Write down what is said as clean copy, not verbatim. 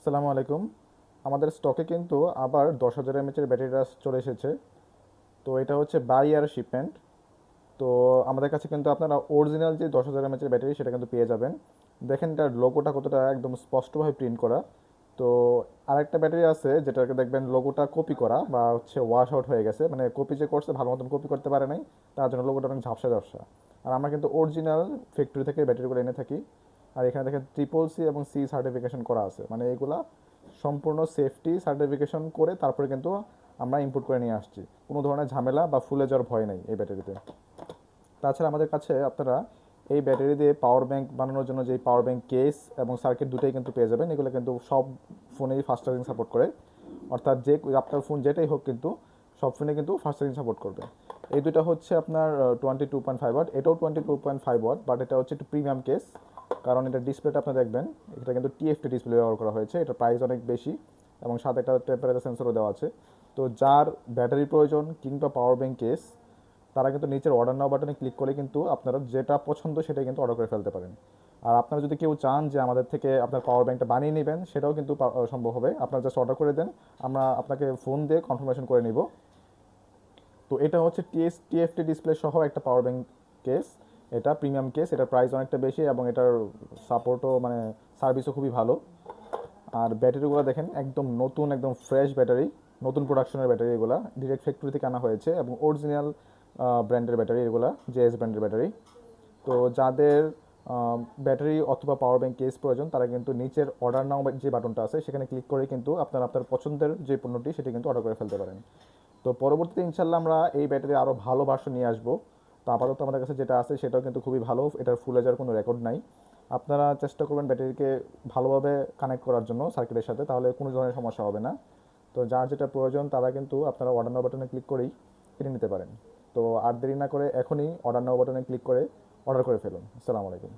আসসালামু আলাইকুম। আমাদের স্টকে কিন্তু আবার 10,000 এমএচের ব্যাটারিটা চলে এসেছে। তো এটা হচ্ছে বাই এয়ার শিপমেন্ট। তো আমাদের কাছে কিন্তু আপনারা অরিজিনাল যে 10,000 এমএচের ব্যাটারি সেটা কিন্তু পেয়ে যাবেন। দেখেন এটার লোগোটা কতটা একদম স্পষ্টভাবে প্রিন্ট করা। তো আরেকটা ব্যাটারি আছে যেটাকে দেখবেন লোগোটা কপি করা বা হচ্ছে ওয়াশ আউট হয়ে গেছে, মানে কপি যে করছে ভালো মতন কপি করতে পারে নাই, তার জন্য লোগোটা অনেক ঝাপসা ঝাপসা। আর আমরা কিন্তু অরিজিনাল ফ্যাক্টরি থেকে ব্যাটারিগুলো এনে থাকি। আর এখানে দেখেন ট্রিপল সি এবং সি সার্টিফিকেশন করা আছে, মানে এগুলা সম্পূর্ণ সেফটি সার্টিফিকেশন করে তারপরে কিন্তু আমরা ইম্পোর্ট করে নিয়ে আসছি। কোনো ধরনের ঝামেলা বা ফুলে যাওয়ার ভয় নেই এই ব্যাটারিতে। তাছাড়া আমাদের কাছে আপনারা এই ব্যাটারি দিয়ে পাওয়ার ব্যাংক বানানোর জন্য যে পাওয়ার ব্যাংক কেস এবং সার্কিট দুটোই কিন্তু পেয়ে যাবেন। এগুলো কিন্তু সব ফোনেই ফাস্ট চার্জিং সাপোর্ট করে, অর্থাৎ যে আপনার ফোন যেটাই হোক কিন্তু সব ফোনে কিন্তু ফাস্ট চার্জিং সাপোর্ট করবে। এই দুটো হচ্ছে আপনার 22.5 ওয়াট, এটাও 22.5 ওয়াট, বাট এটা হচ্ছে একটু প্রিমিয়াম কেস, কারণ এটা ডিসপ্লেটা আপনি দেখবেন এটা কিন্তু টিএফটি ডিসপ্লে ব্যবহার করা হয়েছে। এটার প্রাইস অনেক বেশি এবং সাথে একটা টেম্পারেচার সেন্সরও দেওয়া আছে। তো যার ব্যাটারি প্রয়োজন কিংবা পাওয়ার ব্যাংক কেস, তারা কিন্তু নিচের অর্ডার নাও বাটনে ক্লিক করে কিন্তু আপনারা যেটা পছন্দ সেটাই কিন্তু অর্ডার করে ফেলতে পারেন। আর আপনারা যদি কেউ চান যে আমাদের থেকে আপনার পাওয়ার ব্যাংকটা বানিয়ে নেবেন, সেটাও কিন্তু সম্ভব হবে। আপনারা জাস্ট অর্ডার করে দেন, আমরা আপনাকে ফোন দিয়ে কনফার্মেশন করে নিব। তো এটা হচ্ছে টিএফটি ডিসপ্লে সহ একটা পাওয়ার ব্যাংক কেস। এটা প্রিমিয়াম কেস, এটার প্রাইস অনেকটা বেশি এবং এটার সাপোর্টও মানে সার্ভিসও খুবই ভালো। আর ব্যাটারিগুলো দেখেন একদম নতুন, একদম ফ্রেশ ব্যাটারি, নতুন প্রোডাকশনের ব্যাটারি, এগুলা ডিরেক্ট ফ্যাক্টরি থেকে আনা হয়েছে এবং অরিজিনাল ব্র্যান্ডের ব্যাটারি, এগুলা জেএস ব্র্যান্ডের ব্যাটারি। তো যাদের ব্যাটারি অথবা পাওয়ার ব্যাংক কেস প্রয়োজন, তারা কিন্তু নিচের অর্ডার নাও যে বাটনটা আছে সেখানে ক্লিক করে কিন্তু আপনার আপনার পছন্দের যে পণ্যটি সেটি কিন্তু অর্ডার করে ফেলতে পারেন। তো পরবর্তীতে ইনশাল্লাহ আমরা এই ব্যাটারি আরও ভালো ভার্সন নিয়ে আসবো। তো আপাতত আমাদের কাছে যেটা আছে সেটাও কিন্তু খুবই ভালো, এটার ফুলে যাওয়ার কোনো রেকর্ড নাই। আপনারা চেষ্টা করবেন ব্যাটারিকে ভালোভাবে কানেক্ট করার জন্য সার্কিটের সাথে, তাহলে কোনো ধরনের সমস্যা হবে না। তো যার যেটা প্রয়োজন তারা কিন্তু আপনারা অর্ডার নাও বাটনে ক্লিক করেই কিনে নিতে পারেন। তো আর দেরি না করে এখনই অর্ডার নাও বাটনে ক্লিক করে অর্ডার করে ফেলুন। আসসালামু আলাইকুম।